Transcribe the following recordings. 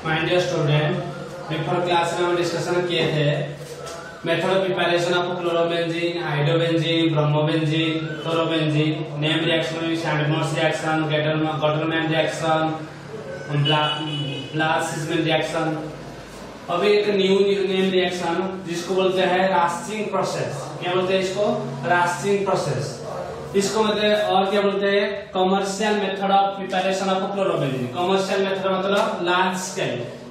My dear student, before class में हम discussion किए थे method of preparation of chlorobenzene, hydrobenzene, bromobenzene, chlorobenzene, name reaction, Sandmeyer's reaction, Gattermann reaction, Balz Schiemann reaction. अभी एक new name reaction जिसको बोलते हैं रास्टिंग प्रोसेस। क्या बोलते हैं इसको? रास्टिंग प्रोसेस। इसको मतलब और क्या बोलते हैं? Commercial method of preparation of chlorobenzene. Commercial method मतलब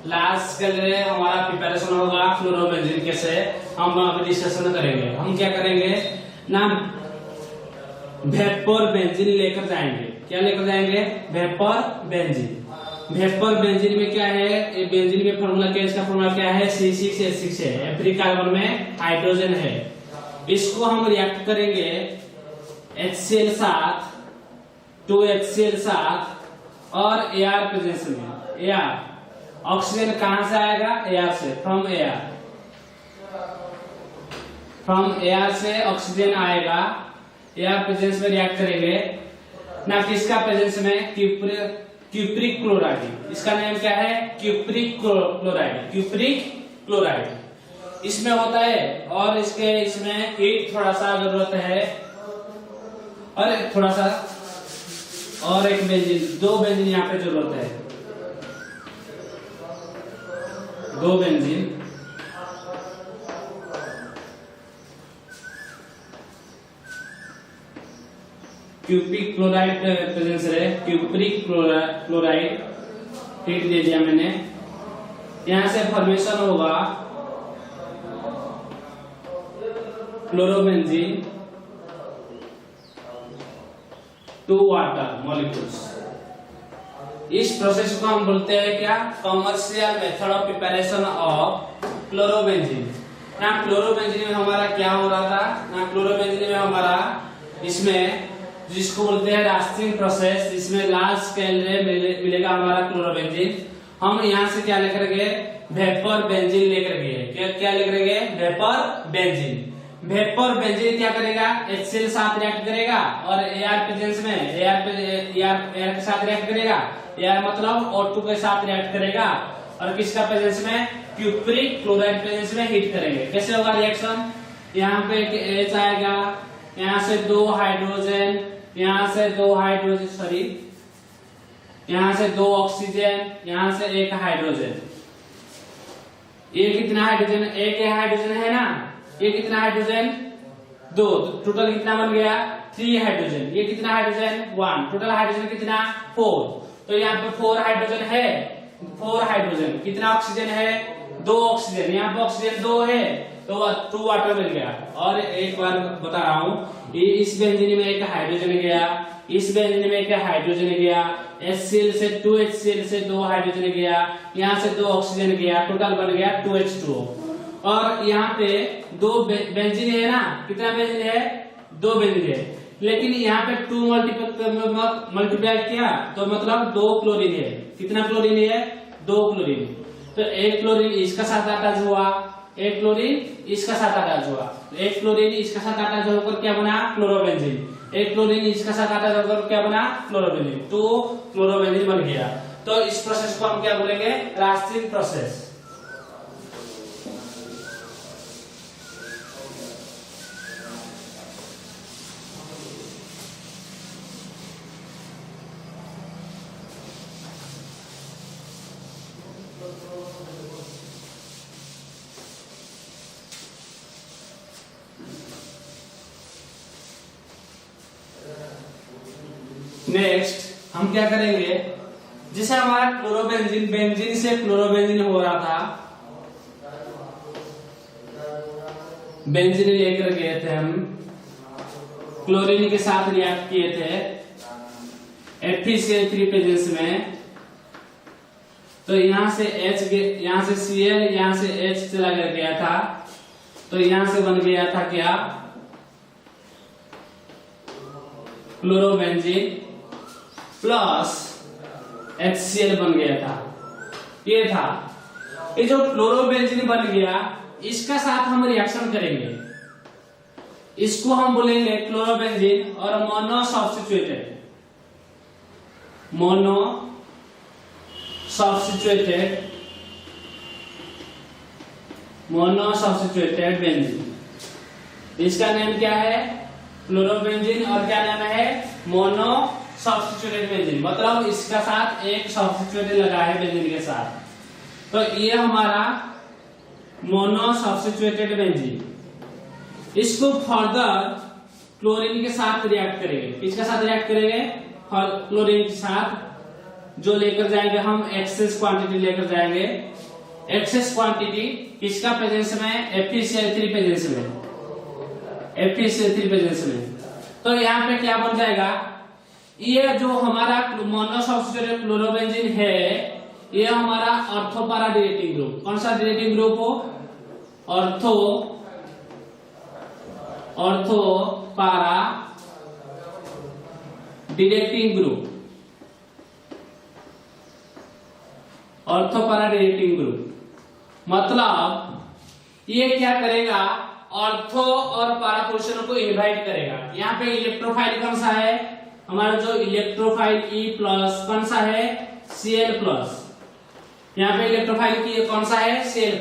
लार्ज स्केल में हमारा प्रिपरेशन होगा क्लोरोबेंजीन। कैसे हम अभी डिस्कशन करेंगे। हम क्या करेंगे ना, वेपर बेंजीन लेकर जाएंगे। क्या लेकर जाएंगे? Vapour benzene. वेपर बेंजीन में क्या है? ये बेंजीन में फॉर्मूला क्या है? इसका फॉर्मूला क्या है? C6H6 है। एवरी कार्बन में हाइड्रोजन है। इसको हम रिएक्ट करेंगे HCl साथ, 2HCl साथ और Ar प्रेजेंस में। Ar ऑक्सीजन कहां से आएगा? Ar से, फ्रॉम एयर से ऑक्सीजन आएगा। Ar प्रेजेंस में रिएक्ट करेंगे ना, किसका प्रेजेंस में? Cupric chloride. इसका नाम क्या है? क्यूप्रिक क्लोराइड इसमें होता है। और इसमें हीट थोड़ा सा जरूरत है और थोड़ा सा और एक बेंजीन, 2 बेंजीन यहाँ पे जरूरत है। 2 बेंजीन क्यूप्रिक क्लोराइड प्रेजेंस है। क्यूप्रिक क्लोराइड हीट दे दिया मैंने। यहां से फॉर्मेशन होगा क्लोरोबेंजीन 2 वाटर मॉलिक्यूल्स। इस प्रोसेस को हम बोलते हैं क्या? Commercial method of preparation of chlorobenzene. ना क्लोरोबेंजीन में हमारा क्या हो रहा था ना, क्लोरोबेंजीन में हमारा इसमें जिसको बोलते हैं रास्टिंग प्रोसेस, जिसमें लार्ज स्केल में मिलेगा हमारा क्लोरोबेंजीन। हम यहाँ से क्या लेकर गए? वेपर बेंजीन लेकर गए। क्या लेकर गए? Vapour benzene. वेपर बेंजीन क्या करेगा? HCl साथ रिएक्ट करेगा और Ar प्रेजेंस में Ar के साथ रिएक्ट करेगा। Ar मतलब O2 के साथ रिएक्ट करेगा और किसका प्रेजेंस में? क्यूप्रिक क्लोराइड प्रेजेंस में हीट करेंगे। कैसे होगा रिएक्शन? यहाँ पे एक H आएगा, यहाँ से 2 हाइड्रोजन, यहाँ से 2 हाइड्रोजन, सॉरी यहाँ से 2 ऑक्सीजन, यहाँ से 1 हाइड्रोजन। ये कितना हाइड्रोजन? एक हाइड्रोजन है ना। ये कितना हाइड्रोजन? 2। तो टोटल कितना बन गया? 3 हाइड्रोजन। ये कितना हाइड्रोजन? 1। टोटल हाइड्रोजन कितना? 4। तो यहाँ पे 4 हाइड्रोजन है। 4 हाइड्रोजन। कितना ऑक्सीजन है? 2 ऑक्सीजन। यहाँ पे ऑक्सीजन 2 है तो 2 वाटर मिल गया। और एक बार बता रहा हूँ, इस बेंजीन में एक हाइड्रोजन गया, इस बेंजीन में एक हाइड्रोजन गया, HCl से 2HCl से 2 हाइड्रोजन गया, यहाँ से 2 ऑक्सीजन गया, टोटल बन गया 2H2O। और यहाँ पे 2 बेंजीन है ना। कितना बेंजीन है? 2 बेंजीन है। लेकिन यहाँ पे 2 मल्टीप्लाई किया तो मतलब 2 क्लोरीन है। कितना क्लोरीन है? 2 क्लोरीन। तो 1 क्लोरीन इसका साथ अटैच हुआ, 1 क्लोरीन इसका साथ अटैच हुआ। 1 क्लोरीन इसका साथ अटैच होकर क्या बना? क्लोरोबेंजीन। 1 क्लोरीन इसका साथ अटैच होकर क्या बना? क्लोरोबेंजीन। 2 क्लोरोबेंजीन बन गया। तो इस प्रोसेस को हम क्या बोलेंगे? रास्टिंग प्रोसेस। नेक्स्ट हम क्या करेंगे? जैसे हमारा क्लोरोबेंजीन, बेंजीन से क्लोरोबेंजीन हो रहा था, बेंजीन लेकर गए थे हम, क्लोरीन के साथ रिएक्ट किए थे FeCl3 प्रेजेंस में। तो यहाँ से Cl, यहाँ से H चला गया था। तो यहाँ से बन गया था क्या? क्लोरोबेंजीन प्लस HCl बन गया था। ये था। ये जो क्लोरोबेंजीन बन गया, इसका साथ हम रिएक्शन करेंगे। इसको हम बोलेंगे क्लोरोबेंजीन और mono substituted mono substituted benzene. इसका नेम क्या है? क्लोरोबेंजीन। और क्या नाम है? Mono substituted benzene. मतलब इसका साथ एक सब्स्टिट्यूटेड लगा है बेंजीन के साथ। तो ये हमारा मोनो सब्स्टिट्यूटेड बेंजीन। इसको फर्दर क्लोरीन के साथ रिएक्ट करेंगे। किसके साथ रिएक्ट करेंगे? क्लोरीन के साथ, जो लेकर जाएंगे हम एक्सेस क्वांटिटी लेकर जाएंगे। एक्सेस क्वांटिटी किसका प्रेजेंस में? FeCl3 प्रेजेंस में, FeCl3 प्रेजेंस में। तो यहाँ पे क्या बन जाएगा? ये जो हमारा मोनो सब्स्टिट्यूटेड क्लोरोबेंजीन है, ये हमारा ऑर्थो पैरा डिरेक्टिंग ग्रुप। कौन सा डिरेक्टिंग ग्रुप हो? Ortho para directing group, ortho para directing group. मतलब ये क्या करेगा? ऑर्थो और पैरा पोजीशन को इनवाइट करेगा। यहाँ पे इलेक्ट्रोफाइल कौन सा है? हमारा जो इलेक्ट्रोफाइल E+, कौन सा है? Cl+। यहाँ पे इलेक्ट्रोफाइल की कौन सा है? Cl+।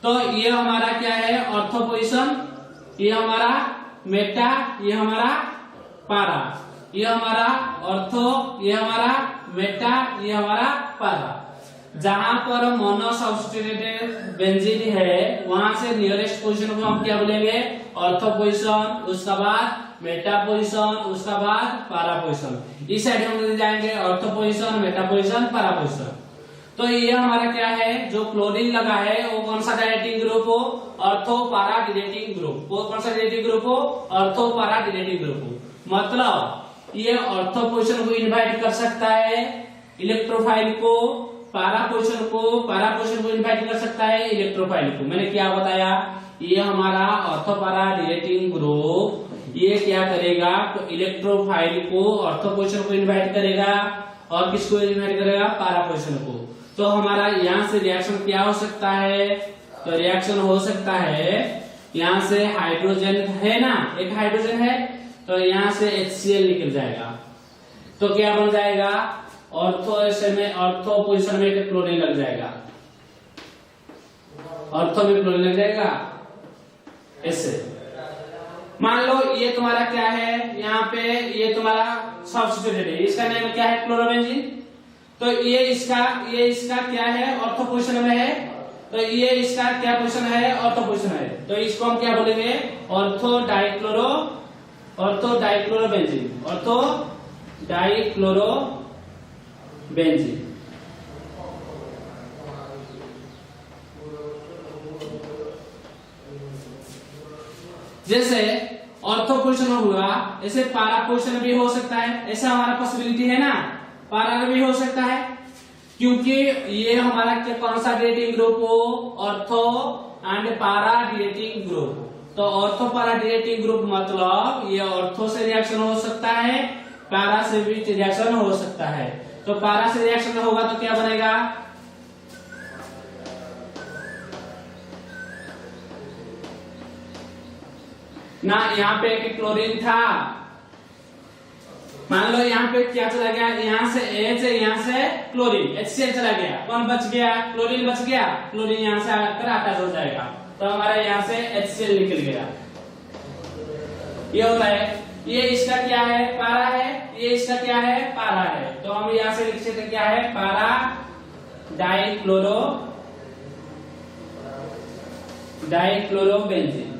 तो ये हमारा क्या है? ऑर्थो पोजीशन, ये हमारा मेटा, ये हमारा पैरा, ये हमारा ऑर्थो, ये हमारा मेटा, ये हमारा पैरा। जहां पर मोनो सब्स्टिट्यूटेड बेंजीन है वहां से नियरेस्ट पोजीशन को हम क्या बोलेंगे? ऑर्थो पोजीशन, उसका बाद मेटा पोजीशन, उसका बाद पैरा पोजीशन। इस साइड हम जाएंगे ortho position, Meta position, para position. तो ये हमारा क्या है? जो क्लोरीन लगा है वो कौन सा डायरेक्टिंग ग्रुप हो? Ortho para directing group. वो कौन सा डिरेक्टिंग ग्रुप हो? ऑर्थो पैरा डिरेक्टिंग ग्रुप हो। मतलब ये ऑर्थो पोजीशन को इनवाइट कर सकता है, इलेक्ट्रोफाइल को, पैरा पोजीशन को इनवाइट कर सकता है, इलेक्ट्रोफाइल को। मैंने क्या बताया? ये हमारा ऑर्थो पैरा डिरेक्टिंग ग्रुप ये क्या करेगा? तो इलेक्ट्रोफाइल को, ऑर्थो पोजीशन को इनवाइट करेगा और किसको इनवाइट करेगा? पैरा पोजीशन को। तो हमारा यहाँ से रिएक्शन क्या हो सकता है? तो रिएक्शन हो सकता है, यहाँ से हाइड्रोजन है ना, एक हाइड्रोजन है, तो यहाँ से HCl निकल जाएगा। तो क्या बन जाएगा? ऑर्थो पोजीशन में क्लोरीन लग जाएगा, ऑर्थो में क्लोरीन लग जाएगा ऐसे। मान लो ये तुम्हारा क्या है? यहाँ पे ये तुम्हारा सब्स्टिट्यूटेड है, इसका नेम क्या है? क्लोरोबेंजीन। तो ये इसका क्या है? ऑर्थो पोजीशन में है। तो ये इसका क्या पोजीशन है? ऑर्थो पोजीशन है। तो इसको हम क्या बोलेंगे? Ortho dichlorobenzene, ortho dichlorobenzene. जैसे ऑर्थो पोजीशन हुआ, ऐसे पैरा पोजीशन भी हो सकता है। ऐसा हमारा पॉसिबिलिटी है ना, पैरा भी हो सकता है, क्योंकि ये हमारा कौन सा डिरेक्टिंग ग्रुप हो? Ortho and para directing group. तो ऑर्थो पैरा डिरेक्टिंग ग्रुप मतलब ये ऑर्थो से रिएक्शन हो सकता है, पैरा से भी रिएक्शन हो सकता है। तो पैरा से रिएक्शन होगा तो क्या बनेगा? ना यहाँ पे एक क्लोरीन था, मान लो यहाँ पे क्या चला गया? यहाँ से H है, यहाँ से क्लोरीन HCl चला गया। कौन बच गया? क्लोरीन बच गया। क्लोरीन यहाँ से आकर अटैच हो जाएगा, तो हमारा यहाँ से HCl निकल गया। ये होता है। ये इसका क्या है? पैरा है। ये इसका क्या है? पैरा है। तो हम यहाँ से लिख सकते क्या है? Para dichlorobenzene,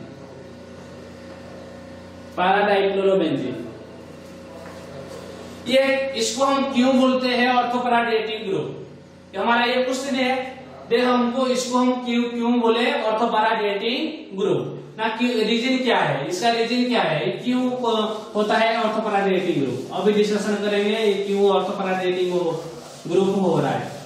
para dichlorobenzene. ये इसको हम क्यों बोलते हैं? Ortho para directing group. हमारा ये क्वेश्चन है, देख हमको इसको हम क्यों बोले ऑर्थो पैरा डिरेक्टिंग ग्रुप ना, क्यों? रीजन क्या है इसका? रीजन क्या है? क्यों होता है ऑर्थो पैरा डिरेक्टिंग ग्रुप? अभी डिस्कशन करेंगे क्यों ऑर्थो पैरा डिरेक्टिंग ग्रुप हो रहा है।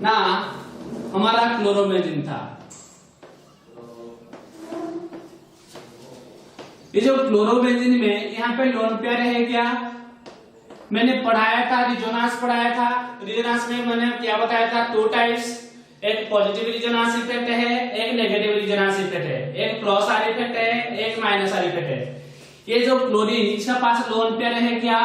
ना हमारा क्लोरोबेंजीन था। ये जो क्लोरोबेंजीन में यहाँ पे लोन पेयर है क्या? मैंने पढ़ाया था, रिजोनांस पढ़ाया था। रिजोनांस में मैंने क्या बताया था? 2 टाइप्स, एक पॉजिटिव रिजोनांस इफेक्ट है, एक नेगेटिव रिजोनेंस इफेक्ट है, एक प्लस आर इफेक्ट है, एक माइनस आर इफेक्ट है। ये जो क्लोरीन, इसका पास लोन पेयर है क्या,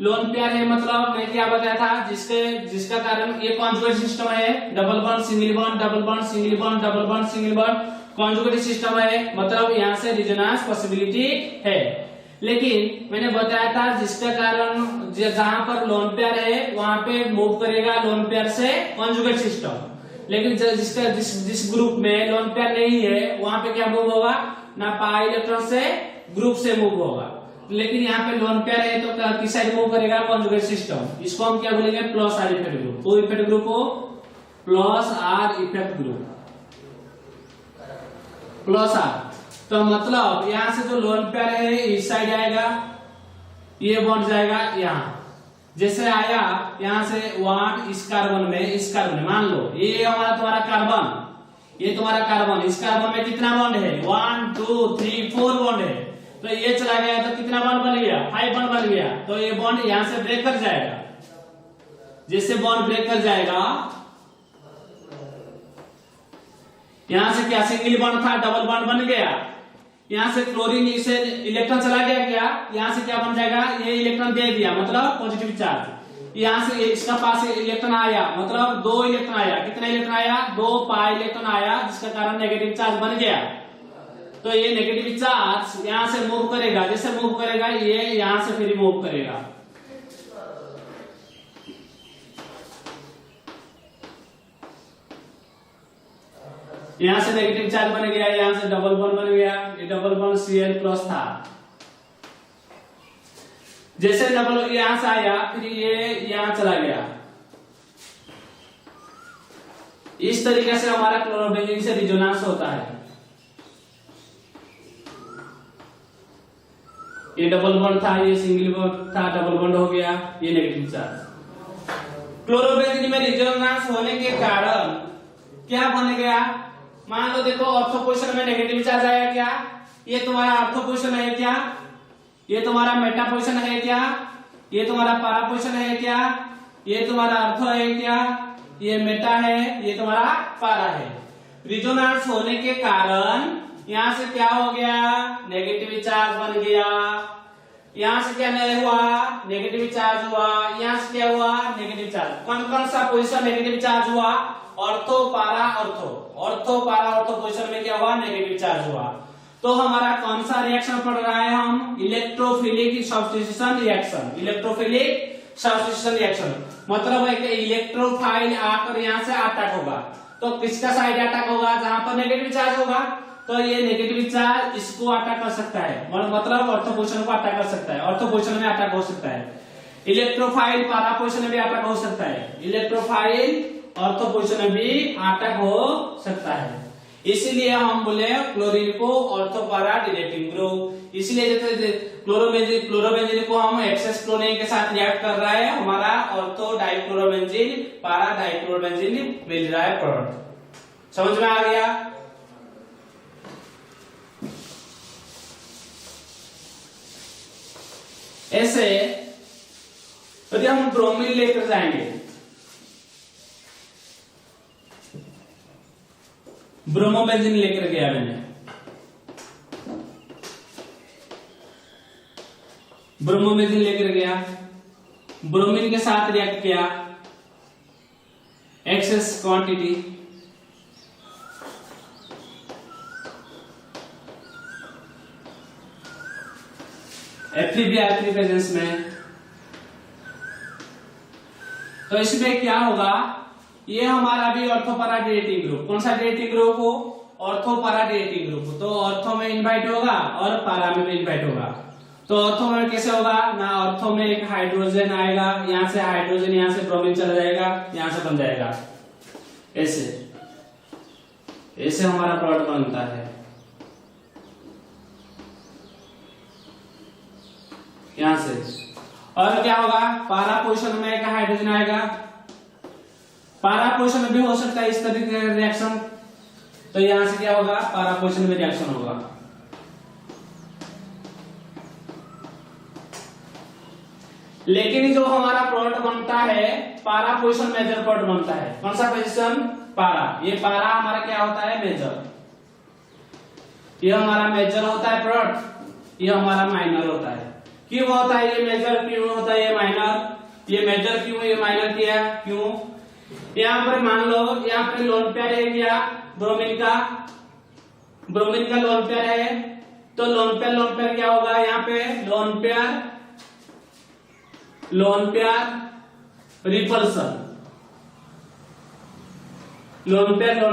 लोन पेयर है, मतलब मैं क्या बताया था, जिसका कारण ये कॉन्जुगेट सिस्टम है, double bond single bond, double bond single bond, double bond single bond, conjugate system है, मतलब यहाँ से रिजोनेंस पॉसिबिलिटी है। लेकिन मैंने बताया था जिसका कारण जहां पर लोन पेयर है वहां पे मूव करेगा लोन पेयर से कॉन्जुगेट सिस्टम, लेकिन जिस ग्रुप में लोन पेयर नहीं है वहां पे क्या मूव होगा, ना पाई इलेक्ट्रॉन से ग्रुप से मूव होगा। लेकिन यहाँ पे लोन पेयर है तो किस साइड मूव करेगा, कॉन्जुगेट सिस्टम। इसको हम क्या बोलेंगे, प्लस आर इफेक्ट ग्रुप। तो इफेक्ट ग्रुप हो plus R effect group, plus R. तो मतलब यहाँ से जो लोन पेयर है इस साइड आएगा, ये बॉन्ड जाएगा यहाँ, जैसे आया यहाँ से वन इस कार्बन में मान लो ये हमारा तुम्हारा कार्बन, ये तुम्हारा कार्बन, इस कार्बन में कितना बॉन्ड है, 1 2 3 4 बॉन्ड है। तो ये चला गया तो कितना बॉन्ड बन गया, 5 बॉन्ड बन गया। तो ये बॉन्ड यहाँ से ब्रेक कर जाएगा, जैसे बॉन्ड ब्रेक कर जाएगा, यहां से क्या सिंगल बॉन्ड था डबल बॉन्ड बन गया, यहां से क्लोरीन इसे इलेक्ट्रॉन चला गया क्या, यहां से क्या बन जाएगा, ये इलेक्ट्रॉन दे दिया मतलब पॉजिटिव चार्ज, यहां से इसका पास इलेक्ट्रॉन आया मतलब 2 इलेक्ट्रॉन आया, कितना इलेक्ट्रॉन आया, 2 पाई इलेक्ट्रॉन आया, जिसका कारण नेगेटिव चार्ज बन गया। तो ये नेगेटिव चार्ज यहां से मूव करेगा, जैसे मूव करेगा ये यहां से फिर मूव करेगा, यहां से नेगेटिव चार्ज बन गया, यहां से डबल बॉन्ड बन गया, ये डबल बॉन्ड Cl प्लस था, जैसे डबल यहां से आया फिर ये यहां चला गया। इस तरीके से हमारा क्लोरोबेंजीन से रिजोनेंस होता है। ये डबल बॉन्ड था, ये सिंगल बॉन्ड था, डबल बॉन्ड हो गया, ये नेगेटिव चार्ज। क्लोरोबेंजीन में रिजोनेंस होने के कारण क्या बन गया, मान लो देखो ऑर्थो पोजीशन में नेगेटिव चार्ज आया क्या, ये तुम्हारा ऑर्थो पोजीशन है क्या, ये तुम्हारा मेटा पोजीशन है क्या, ये तुम्हारा पारा पोजीशन है क्या, ये तुम्हारा ऑर्थो है क्या, ये मेटा है, ये तुम्हारा पारा है। रिजोनेंस होने के कारण यहां से क्या हो गया, नेगेटिव चार्ज बन गया, यहां से क्या नहीं हुआ, नेगेटिव चार्ज हुआ, यहां से क्या हुआ, नेगेटिव चार्ज। कौन कौन सा पोजीशन नेगेटिव चार्ज हुआ, ऑर्थो पारा ऑर्थो, ऑर्थो पारा ऑर्थो पोजीशन में क्या हुआ, नेगेटिव चार्ज हुआ। तो हमारा कौन सा रिएक्शन पढ़ रहा है हम, electrophilic substitution reaction, electrophilic substitution reaction, मतलब है कि इलेक्ट्रोफाइल आकर यहाँ से अटैक होगा। तो किसका साइड अटैक होगा, जहां पर नेगेटिव चार्ज होगा, तो ये नेगेटिव चार्ज इसको अटैक कर सकता है, मतलब ऑर्थो पोजीशन को अटैक कर सकता है, ऑर्थो पोजीशन में अटैक हो सकता है। इलेक्ट्रोफाइल पारा पोजीशन में भी अटैक हो सकता है, इलेक्ट्रोफाइल ऑर्थो पोजीशन में भी अटैक हो सकता है। इसीलिए हम बोले क्लोरीन को ऑर्थो पारा डिरेक्टिंग ग्रुप। इसलिए जैसे क्लोरोबेंजीन को हम एक्सेस क्लोरीन के साथ रिएक्ट कर रहा है, हमारा ऑर्थो डाइक्लोरोबेंजीन पारा डाइक्लोरोबेंजीन मिल रहा है प्रोडक्ट। समझ में आ गया। ऐसे यदि हम ब्रोमीन लेकर जाएंगे, ब्रोमोबेंजीन लेकर गया मैंने, ब्रोमोबेंजीन लेकर गया, ब्रोमीन के साथ रिएक्ट किया, एक्सेस क्वांटिटी, Fe3 प्रेजेंस में, तो इसमें क्या होगा, ये हमारा भी ऑर्थोपारा डिरेक्टिंग ग्रुप, कौन सा डिरेक्टिंग ग्रुप हो, ऑर्थोपारा डिरेक्टिंग ग्रुप। तो ऑर्थो में इनवाइट होगा और पारा में भी इनवाइट होगा। तो ऑर्थो में कैसे होगा ना, ऑर्थो में एक हाइड्रोजन आएगा, यहाँ से हाइड्रोजन यहाँ से ब्रोमीन चला जाएगा, यहाँ से बन जाएगा ऐसे, ऐसे हमारा प्रोडक्ट बनता है। यहां से और क्या होगा, पारा पोजीशन में एक हाइड्रोजन आएगा, पारा पोजीशन में भी हो सकता है इस तरीके का रिएक्शन। तो यहां से क्या होगा, पारा पोजीशन में रिएक्शन होगा। लेकिन जो हमारा प्रोडक्ट बनता है पारा पोजीशन मेजर प्रोडक्ट बनता है, कौन सा पोजीशन, पारा। ये पारा हमारा क्या होता है, मेजर। ये हमारा मेजर होता है प्रोडक्ट, ये हमारा माइनर होता है। क्यों होता है ये मेजर, क्यों होता है ये माइनर? ये मेजर क्यों, ये माइनर किया क्यों? यहाँ पर मान लो यहाँ पे लोन पेयर है क्या, ब्रोमीन का लोन पेयर है, तो लोन पेयर क्या होगा? यहाँ पे lone pair repulsion, lone pair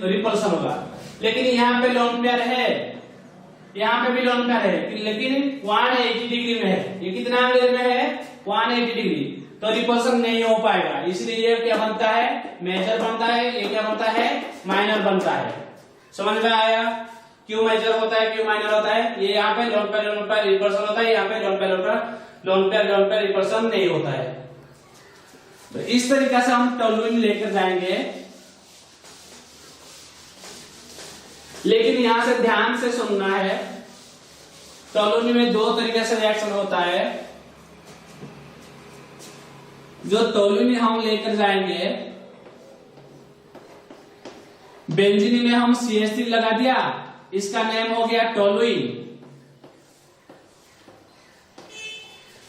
repulsion होगा। लेकिन यहाँ पे लोन पेयर है, यहाँ पे भी लोन पेयर है, लेकिन 180 डिग्री में है। ये कितना डिग्री में है? 180 डिग्री, तो रिपल्सन नहीं हो पाएगा। इसलिए ये क्या बनता है? मेजर बनता है। ये क्या बनता है? माइनर बनता है। समझ में आया? क्यों मेजर होता है, क्यों माइनर होता है? ये यहाँ पे लोन पेयर रिपल्सन होता है, यहाँ पे लोन पेयर रिपल्सन नहीं होता है। तो इस तरीके से हम टोलुइन लेकर जाएंगे। लेकिन यहां से ध्यान से सुनना है, टोलुइन में दो तरीके से रिएक्शन होता है। जो टोलुइन हम लेकर जाएंगे, बेंजीन में हम CH3 लगा दिया, इसका नेम हो गया टोलुइन।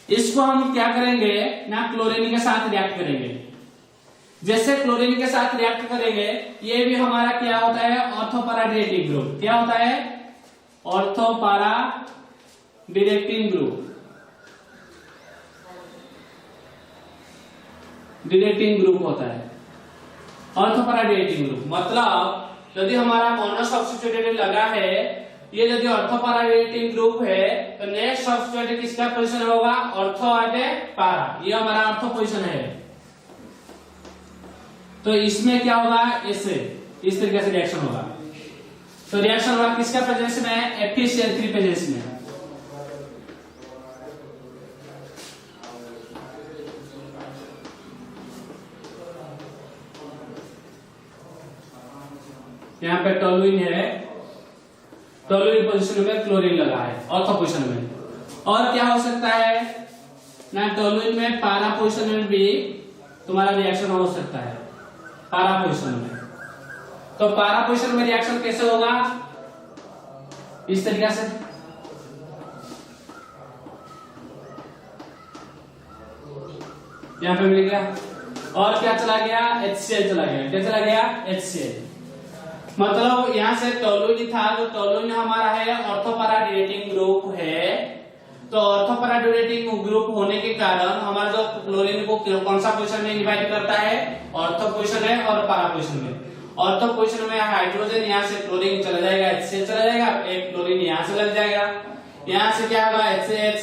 इसको हम क्या करेंगे ना, क्लोरीन के साथ रिएक्ट करेंगे। जैसे क्लोरीन के साथ रिएक्ट करेंगे, ये भी हमारा क्या होता है? Ortho para directing group. क्या होता है? Ortho para directing group. Directing group होता है ऑर्थोपैरा डिरेक्टिंग ग्रुप। मतलब यदि हमारा मोनो सब्स्टिट्यूटेड लगा है, ये यदि ऑर्थोपैरा डिरेक्टिंग ग्रुप है, तो नेक्स्ट सब्स्टिट्यूटेड किसका पोजीशन होगा? ऑर्थो आटे पैरा। ये हमारा ऑर्थो पोजीशन है। तो इसमें क्या होगा? ऐसे इस तरीके से रिएक्शन होगा। तो रिएक्शन होगा किसका प्रेजेंस में? FeCl3 प्रेजेंस में। यहाँ पे टोलुइन है, टोलुइन पोजीशन में क्लोरीन लगा है ऑर्थो पोजीशन में। और क्या हो सकता है ना, टोलुइन में पैरा पोजीशन में भी तुम्हारा रिएक्शन हो सकता है, पैरा पोजीशन में। तो पैरा पोजीशन में रिएक्शन कैसे होगा? इस तरीके से। यहाँ पे मिल गया। और क्या चला गया? HCl चला गया। क्या चला गया? HCl। मतलब यहाँ से टोलुइन था, जो टोलुइन हमारा है ऑर्थोपैरा डिरेक्टिंग ग्रुप है। तो ऑर्थोपैरा डिरेक्टिंग ग्रुप होने के कारण हमारा जो क्लोरीन को कौन सा पोजीशन में डिवाइड करता है? ऑर्थो पोजीशन है और पैरा पोजीशन में। ऑर्थो पोजीशन में हाइड्रोजन यहाँ से क्लोरीन चला जाएगा, HCl चला जाएगा, एक क्लोरीन यहाँ से लग जाएगा। यहाँ से क्या होगा? HCl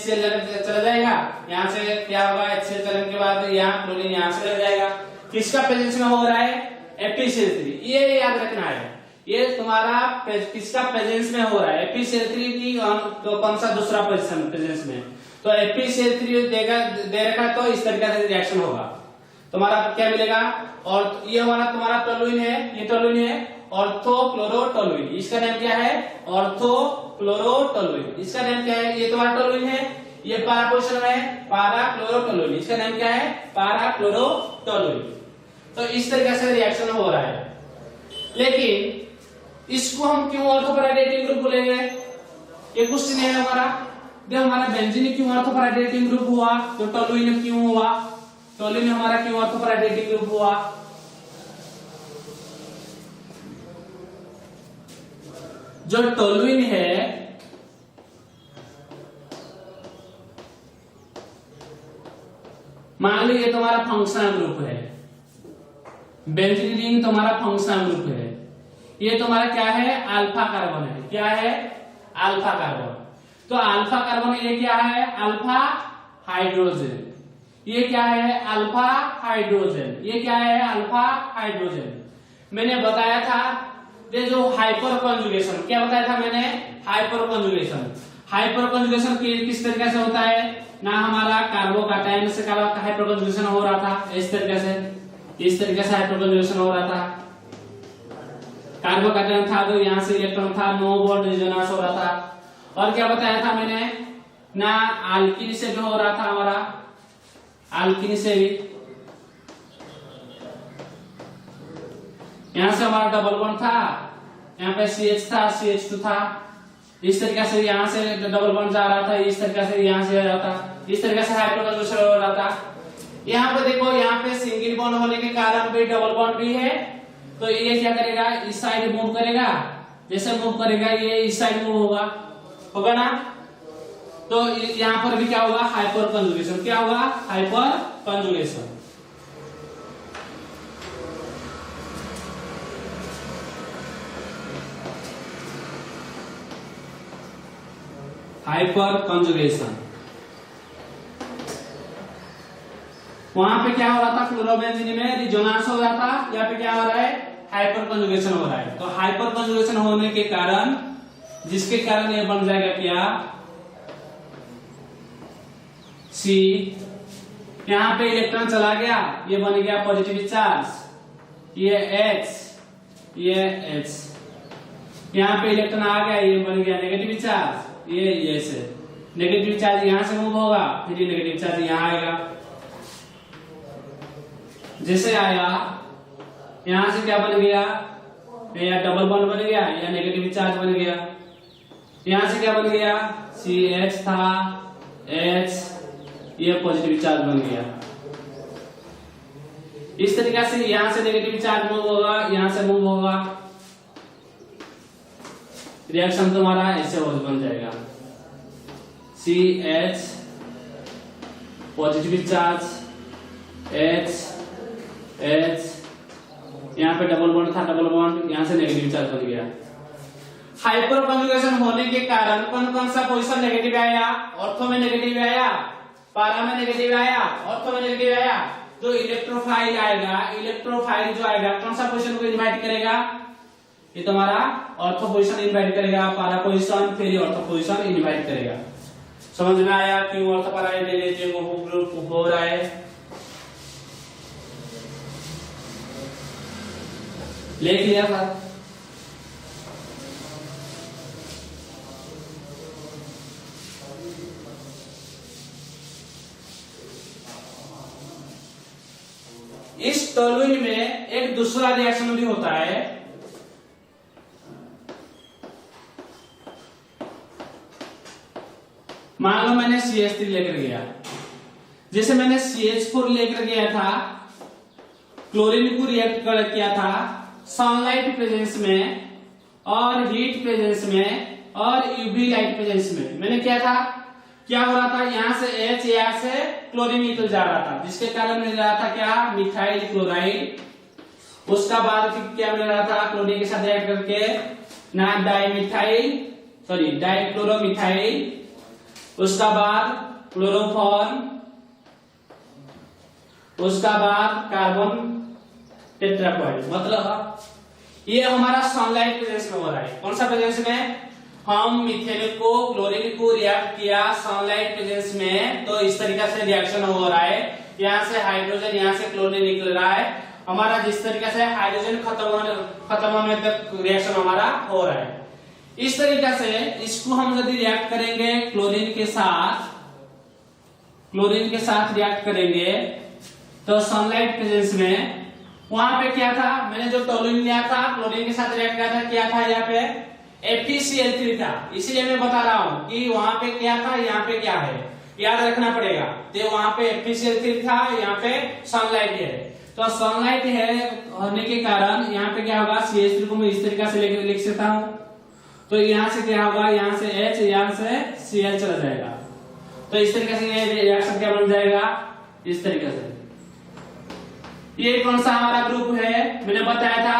चला जाएगा, यहाँ से क्या होगा? HCl चलने के बाद यहाँ क्लोरीन यहाँ से लग जाएगा। किसका प्रेजेंस में हो रहा है? FeCl3। ये याद रखना है, ये तुम्हारा किसका प्रेजेंस में हो रहा है? FeCl3 की तो कौन सा दूसरा पोजीशन प्रेजेंस में। तो FeCl3 दे रखा, तो इस तरीके से रिएक्शन होगा। तुम्हारा क्या मिलेगा? और ये हमारा तुम्हारा टोलुइन है, ये टोलुइन है ऑर्थोक्लोरोटोलुइन। इसका नाम क्या है? ऑर्थोक्लोरोटोलुइन। इसका नाम क्या है? ये तुम्हारा टोलुइन है, ये पैरा पोजीशन में है, पैराक्लोरोटोलुइन। इसका नाम क्या है? पैराक्लोरोटोलुइन। तो इस तरीके से रिएक्शन हो रहा है। लेकिन इसको हम क्यों ऑर्थोपैरा डिरेक्टिंग ग्रुप बोलेंगे? ये क्वेश्चन है हमारा। जो हमारा बेंजीन क्यों ऑर्थोपैरा डिरेक्टिंग ग्रुप हुआ? तो टोलुइन क्यों हुआ? टोलुइन हमारा क्यों ऑर्थोपैरा डिरेक्टिंग ग्रुप हुआ? जो टोलुइन है, मान लो ये तुम्हारा फंक्शनल ग्रुप है, बेंजीन रिंग तुम्हारा फंक्शनल ग्रुप है। ये तुम्हारा क्या है? अल्फा कार्बन है। क्या है? Alpha carbon. तो अल्फा कार्बन ये क्या है? Alpha hydrogen. ये क्या है? Alpha hydrogen. ये क्या है? Alpha hydrogen. मैंने बताया था ये जो हाइपर कॉन्जुगेशन, क्या बताया था मैंने? Hyper conjugation. हाइपर कॉन्जुगेशन किस तरीके से होता है ना, हमारा कार्बोकैटायन से हाइपर कॉन्जुगेशन हो रहा था इस तरीके से, इस तरीके से हाइपर कॉन्जुगेशन हो रहा था। कार्बोकैटायन था तो यहाँ से इलेक्ट्रॉन था, नो बॉन्ड रेजोनेंस हो रहा था। और क्या बताया था मैंने ना, अल्किन से भी हो रहा था हमारा, अल्किन से भी। यहाँ से हमारा डबल बॉन्ड था, यहाँ पे CH था, CH2 था, इस तरीके से यहाँ से डबल बॉन्ड जा रहा था, इस तरीके से यहाँ से आ रहा था, इस तरीके से हाइड्रोजन कंजूगेशन हो रहा था। यहाँ पे देखो, यहाँ पे सिंगल बॉन्ड होने के कारण भी डबल बॉन्ड भी है, तो ये क्या करेगा, इस साइड मूव करेगा, जैसे मूव करेगा ये इस साइड मूव होगा ना। तो यहाँ पर भी क्या होगा, हाइपर कंजुगेशन। क्या होगा, हाइपर कंजुगेशन। Hyper conjugation. वहां पे क्या हो रहा था, क्लोरोबेंजीन में रिजोनेंस हो रहा था, यहाँ पे क्या हो रहा है, हाइपर कंजुगेशन हो रहा है। तो हाइपर कंजुगेशन होने के कारण, जिसके कारण ये बन जाएगा क्या, C, यहाँ पे इलेक्ट्रॉन चला गया, ये बन गया पॉजिटिव चार्ज, ये H, ये H, यहाँ पे इलेक्ट्रॉन आ गया, ये बन गया नेगेटिव चार्ज, ये से नेगेटिव चार्ज यहाँ से मूव होगा, फिर ये नेगेटिव चार्ज यहाँ आएगा, जैसे आया यहां से क्या बन गया, या डबल बॉन्ड बन गया, या नेगेटिव चार्ज बन गया। यहां से क्या बन गया, CH था, H, ये पॉजिटिव चार्ज बन गया। इस तरीके से यहां से नेगेटिव चार्ज मूव होगा, यहां से मूव होगा, रिएक्शन तुम्हारा ऐसे बन जाएगा, CH पॉजिटिव चार्ज, H, यहाँ पे डबल बॉन्ड था, डबल बॉन्ड, यहाँ से नेगेटिव चार्ज बन गया। हाइपर कंजुगेशन होने के कारण कौन कौन सा पोजीशन नेगेटिव आया, ऑर्थो में नेगेटिव आया, पारा में नेगेटिव आया, ऑर्थो में नेगेटिव आया। जो इलेक्ट्रोफाइल आएगा, इलेक्ट्रोफाइल जो आएगा कौन सा पोजीशन को इनवाइट करेगा, ये तुम्हारा ऑर्थो पोजीशन इनवाइट करेगा, पारा पोजीशन, फिर ऑर्थो पोजीशन इनवाइट करेगा। समझ में आया क्यों ऑर्थो पारा ले लेते हो रहा है, लिख लिया था। इस टोलुइन में एक दूसरा रिएक्शन भी होता है, मान लो मैंने CH3 लेकर गया, जैसे मैंने CH4 लेकर गया था, क्लोरीन को रिएक्ट किया था सनलाइट प्रेजेंस में और हीट प्रेजेंस में और यूवी लाइट प्रेजेंस में। मैंने क्या था, क्या हो रहा था, यहाँ से H, यहाँ से क्लोरीन निकल जा रहा था, जिसके कारण मिल रहा था क्या, मिथाइल क्लोराइड। उसका बाद फिर क्या मिल रहा था, क्लोरीन के साथ ऐड करके ना डाइक्लोरोमिथाइल, उसका बाद क्लोरोफॉर्म, उसका बाद कार्बन टेट्राक्वाइड। मतलब ये हमारा सनलाइट प्रेजेंस में हो रहा है। कौन सा प्रेजेंस में, हम मिथेन को क्लोरीन को रिएक्ट किया सनलाइट प्रेजेंस में, तो इस तरीके से रिएक्शन हो रहा है, यहाँ से हाइड्रोजन, यहाँ से क्लोरीन निकल रहा है हमारा, जिस तरीके से हाइड्रोजन खत्म होने तक रिएक्शन हमारा हो रहा है। इस तरीके से इसको हम यदि रिएक्ट करेंगे क्लोरीन के साथ रिएक्ट करेंगे, तो सनलाइट प्रेजेंस में वहां पे क्या था, मैंने जो टोलुइन लिया था क्लोरीन के साथ रिएक्ट किया था, क्या था, यहाँ पे FeCl3 था। इसीलिए मैं बता रहा हूँ कि वहां पे क्या था, यहाँ पे क्या है, याद रखना पड़ेगा। तो वहां पे FeCl3 था, यहाँ पे सनलाइट है, तो सनलाइट है होने के कारण यहाँ पे क्या होगा, CH3 को मैं इस तरीके से लेकर लिख सकता हूँ। तो यहाँ से क्या होगा, यहाँ से H, यहाँ से Cl चला जाएगा, तो इस तरीके से ये रिएक्शन क्या बन जाएगा, इस तरीके से। ये कौन सा हमारा ग्रुप है, मैंने बताया था,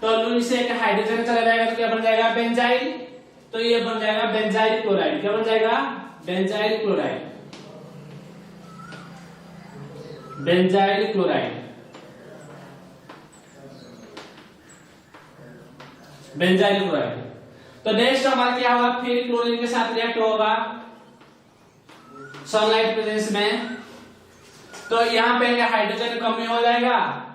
टोलुइन से एक हाइड्रोजन चला जाएगा तो क्या बन जाएगा, बेंजाइल। तो ये बन जाएगा बेंजाइल क्लोराइड। क्या बन जाएगा, benzyl chloride, benzyl chloride, benzyl chloride. तो नेक्स्ट हमारा क्या होगा, फिर क्लोरीन के साथ रिएक्ट होगा सनलाइट प्रेजेंस में, तो यहाँ पे हाइड्रोजन कमी हो जाएगा,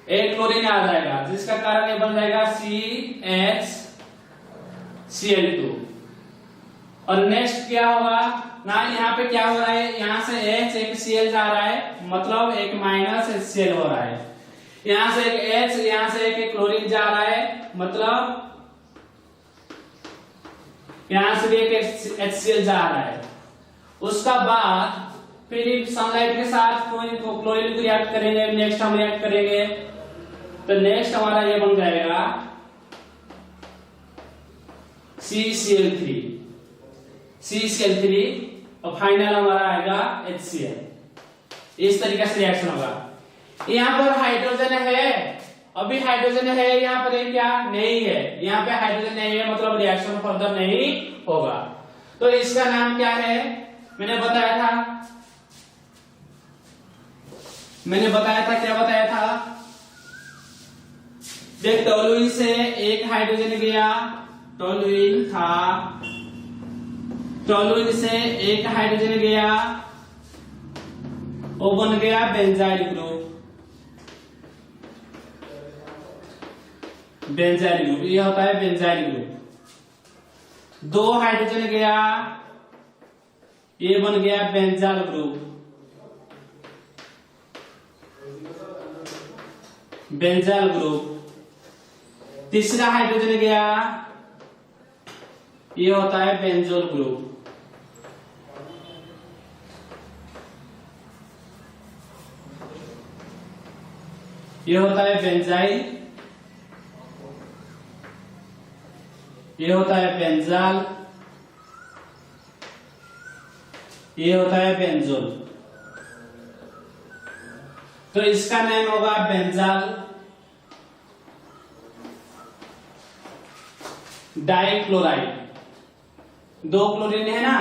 एक क्लोरीन आ जाएगा, जिसका कारण ये बन जाएगा CHCl2। और नेक्स्ट क्या होगा ना, यहाँ पे क्या हो रहा है, यहाँ से H एक Cl जा रहा है, मतलब एक माइनस HCl हो रहा है। यहाँ से एक H, यहाँ से एक क्लोरीन जा रहा है, मतलब यहाँ से भी एक HCl जा रहा है। उसका बाद फिर सनलाइट के साथ क्लोरीन को रिएक्ट करेंगे, नेक्स्ट हम रिएक्ट करेंगे, तो नेक्स्ट हमारा ये बन जाएगा CCl3, और फाइनल हमारा आएगा HCl। इस तरीके से रिएक्शन होगा। यहाँ पर हाइड्रोजन है, अभी हाइड्रोजन है, यहाँ पर क्या नहीं है, यहाँ पे हाइड्रोजन नहीं है, मतलब रिएक्शन फर्दर नहीं होगा। तो इसका नाम क्या है, मैंने बताया था क्या बताया था, देख टोलुइन से एक हाइड्रोजन गया, टोलुइन से एक हाइड्रोजन गया, वो बन गया बेंजाइल ग्रुप, ये होता है बेंजाइल ग्रुप। दो हाइड्रोजन गया, ये बन गया बेंजाल ग्रुप, तीसरा हाइड्रोजन गया, ये होता है बेंजोल ग्रुप, ये होता है बेंजाइल, ये होता है बेंजाल, ये होता है बेंजोल। तो इसका नाम होगा बेंजाल डाइक्लोराइड। दो क्लोरीन है ना,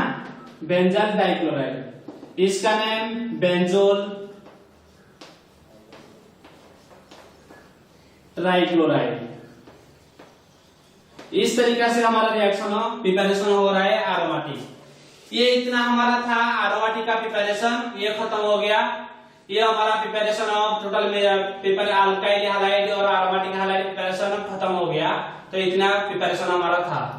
बेंजाल डाइक्लोराइड, इसका नाम बेंजोल ट्राइक्लोराइड। इस तरीके से हमारा रिएक्शन प्रिपरेशन हो रहा है एरोमेटिक। ये इतना हमारा था एरोमेटिक का प्रिपरेशन, ये खत्म हो गया। ये हमारा प्रिपरेशन ऑफ टोटल में पेपर अल्काइल हैलाइड और एरोमेटिक हैलाइड प्रिपरेशन खत्म हो गया। तो इतना प्रिपरेशन हमारा था।